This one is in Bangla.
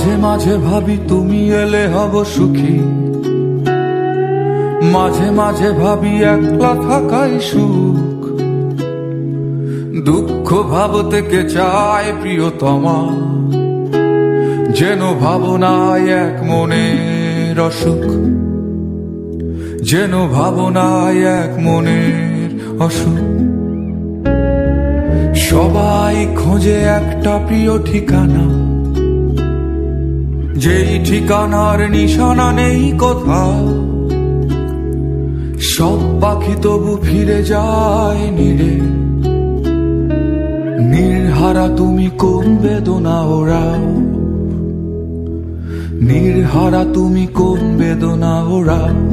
মাঝে মাঝে ভাবি তুমি এলে হব সুখী, মাঝে মাঝে ভাবি একলা থাকাই সুখ। দুঃখ ভাবতে কে চায় প্রিয়তমা, যেন ভাবনায় এক মনের অসুখ, যেন ভাবনায় এক মনের অসুখ। সবাই খোঁজে একটা প্রিয় ঠিকানা, যেই ঠিকানার নিশানা নেই কোথাও। সব পাখি তবু ফিরে যায় নীড়ে, নির্হারা তুমি কোন বেদনা ওরাও, নির্হারা তুমি কোন বেদনা ওরাও।